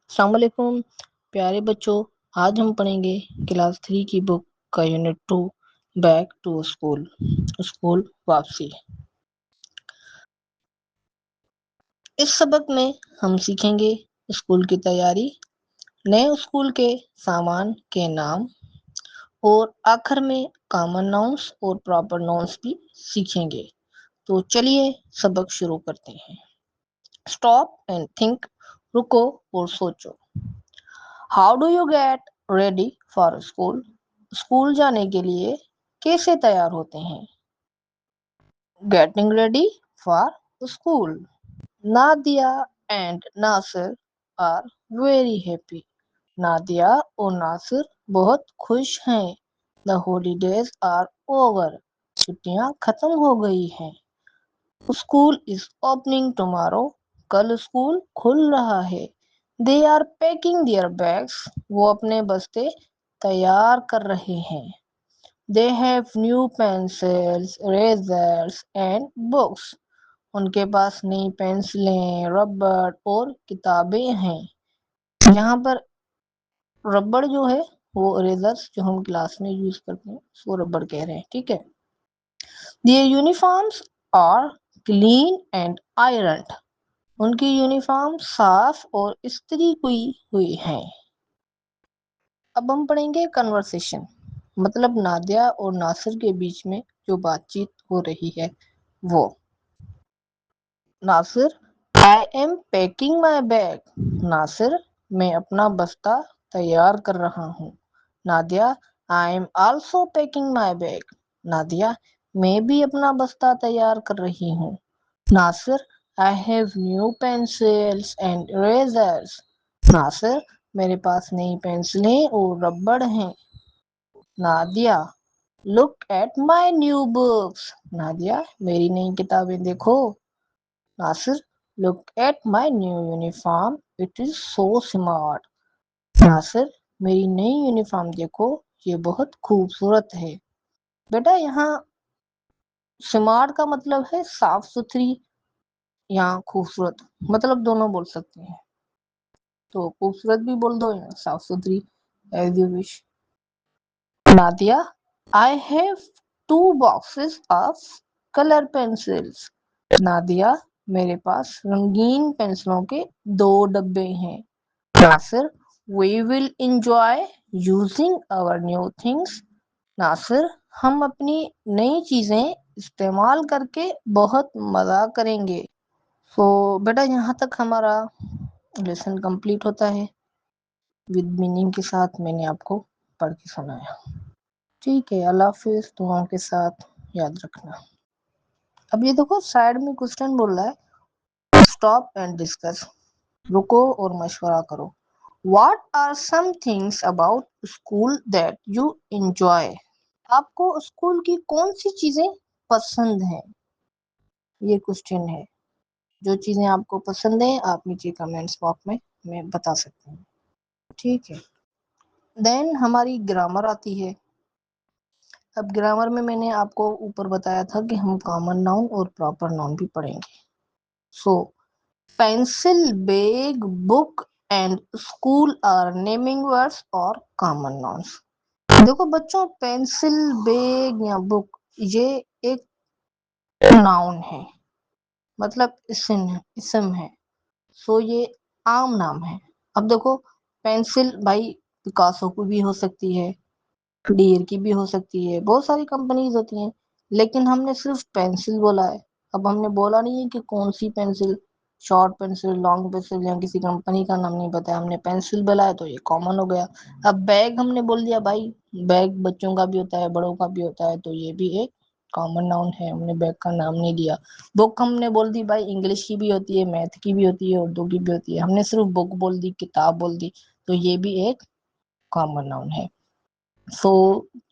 السلام علیکم پیارے بچوں، آج ہم پڑھیں گے کلاس 3 کی بک کا یونٹ 2 بیک ٹو اسکول واپسی۔ اس سبق میں ہم سیکھیں گے اسکول کی تیاری، نئے اسکول کے سامان کے نام اور آخر میں کامن ناؤنس اور پراپر ناؤنس بھی سیکھیں گے۔ تو چلیے سبق شروع کرتے ہیں۔ اسٹاپ اینڈ تھنک، رکو اور سوچو۔ How do you get ready for school? School جانے کے لیے کیسے تیار ہوتے ہیں؟ Getting ready for school. Nadia and Nasir are very happy. Nadia اور ناصر بہت خوش ہیں۔ The holidays are over. چھٹیاں ختم ہو گئی ہیں۔ School is opening tomorrow. کل اسکول کھل رہا ہے۔ They are packing their bags. وہ اپنے بستے تیار کر رہے ہیں۔ They have new pencils, اریزرز and books. ان کے پاس نئی پینسلیں، ربڑ اور کتابیں ہیں۔ یہاں پر ربڑ جو ہے وہ اریزرز جو ہم کلاس میں یوز کرتے ہیں وہ ربڑ کہہ رہے ہیں، ٹھیک ہے۔ Their uniforms are clean and ironed. ان کی یونیفارم صاف اور استری ہوئی ہیں۔ اب ہم پڑھیں گے کنورسیشن، مطلب نادیہ اور ناصر کے بیچ میں جو بات چیت ہو رہی ہے وہ۔ Nasir, I am packing my bag. Nasir, میں اپنا بستہ تیار کر رہا ہوں۔ Nadia, I am also packing my bag. Nadia, میں بھی اپنا بستہ تیار کر رہی ہوں۔ ناصر، I have new pencils and erasers۔ ناصر، میرے پاس نئی پینسلیں اور ربڑ ہیں۔ Nadia, look at my new books۔ Nadia, میری نئی کتابیں دیکھو۔ ناصر، look at my new uniform، it is so smart۔ ناصر، میری نئی یونیفارم دیکھو، یہ بہت خوبصورت ہے۔ بیٹا یہاں سمارٹ کا مطلب ہے صاف ستھری یا خوبصورت، مطلب دونوں بول سکتے ہیں، تو خوبصورت بھی بول دو یا صاف ستھری، as you wish. Nadia, I have 2 boxes of color pencils۔ Nadia, میرے پاس رنگین پینسلوں کے 2 ڈبے ہیں۔ ناصر، we will enjoy using our new things۔ ناصر، ہم اپنی نئی چیزیں استعمال کر کے بہت مزہ کریں گے۔ بیٹا یہاں تک ہمارا لیسن کمپلیٹ ہوتا ہے، ود میننگ کے ساتھ میں نے آپ کو پڑھ کے سنایا۔ ٹھیک ہے، اللہ حافظ، دعاؤں کے ساتھ یاد رکھنا۔ اب یہ دیکھو سائڈ میں کوسچن بول رہا ہے، اسٹاپ اینڈ ڈسکس، رکو اور مشورہ کرو۔ What are some things about school that you enjoy? آپ کو اسکول کی کون سی چیزیں پسند ہیں؟ یہ کوسچن ہے۔ جو چیزیں آپ کو پسند ہیں آپ نیچے کمنٹس باکس میں بتا سکتے ہیں، ٹھیک ہے۔ دین ہماری گرامر آتی ہے۔ اب گرامر میں نے آپ کو اوپر بتایا تھا کہ ہم کامن ناؤن اور پراپر ناؤن بھی پڑھیں گے۔ Pencil, bag, book and school are naming words اور کامن ناؤنس۔ دیکھو بچوں، پینسل، بیگ یا بک یہ ایک ناؤن ہے، مطلب اسم ہے، یہ عام نام ہے۔ اب دیکھو پینسل بھائی پکاسو کی بھی ہو سکتی ہے، ڈیر کی بھی ہو سکتی ہے، بہت ساری کمپنیز ہوتی ہیں، لیکن ہم نے صرف پینسل بولا ہے۔ اب ہم نے بولا نہیں ہے کہ کون سی pencil, short pencil, long pencil یا کسی کمپنی کا نام نہیں بتایا، ہم نے پینسل بولا ہے تو یہ کامن ہو گیا۔ اب بیگ ہم نے بول دیا بھائی، بیگ بچوں کا بھی ہوتا ہے بڑوں کا بھی ہوتا ہے، تو یہ بھی ایک کامن ناؤن ہے، ہم نے بیگ کا نام نہیں لیا۔ بک ہم نے بول دی بھائی، انگلش کی بھی ہوتی ہے، میتھ کی بھی ہوتی ہے، اردو کی بھی ہوتی ہے، ہم نے صرف بک بول دی، کتاب بول دی، تو یہ بھی ایک کامن ناؤن ہے۔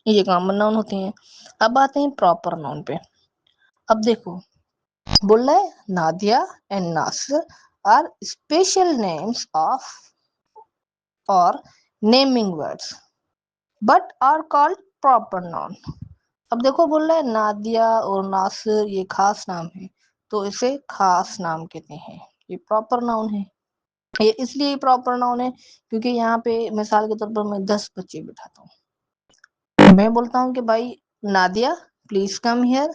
یہ کامن ناؤن ہوتے ہیں۔ اب آتے ہیں پراپر ناؤن پہ۔ اب دیکھو بول رہا ہے Nadia and Nasir are special names of or naming words but are called proper noun. اب دیکھو بول رہا ہے نادیہ اور ناصر یہ خاص نام ہے، تو اسے خاص نام کہتے ہیں، یہ پراپر ناؤن ہے۔ یہ اس لیے پراپر ناؤن ہے کیونکہ یہاں پہ مثال کے طور پر میں 10 بچے بٹھاتا ہوں، میں بولتا ہوں کہ بھائی نادیہ پلیز کم ہیئر،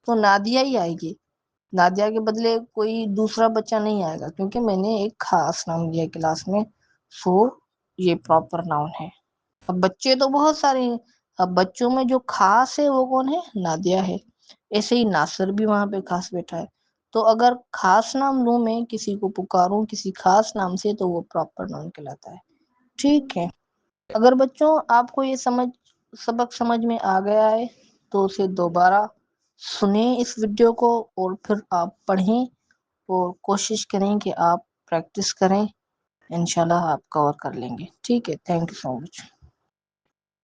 تو نادیہ ہی آئے گی، نادیہ کے بدلے کوئی دوسرا بچہ نہیں آئے گا، کیونکہ میں نے ایک خاص نام دیا کلاس میں، سو یہ پراپر ناؤن ہے۔ اب بچے تو بہت سارے ہیں، اب بچوں میں جو خاص ہے وہ کون ہے؟ نادیہ ہے۔ ایسے ہی ناصر بھی وہاں پہ خاص بیٹھا ہے، تو اگر خاص نام لوں میں کسی کو پکاروں کسی خاص نام سے تو وہ پراپر ناؤن کہلاتا ہے۔ ٹھیک ہے، اگر بچوں آپ کو یہ سبق سمجھ میں آ گیا ہے تو اسے دوبارہ سنیں اس ویڈیو کو، اور پھر آپ پڑھیں اور کوشش کریں کہ آپ پریکٹس کریں، انشاءاللہ آپ کور کر لیں گے۔ ٹھیک ہے، تھینک یو سو مچ۔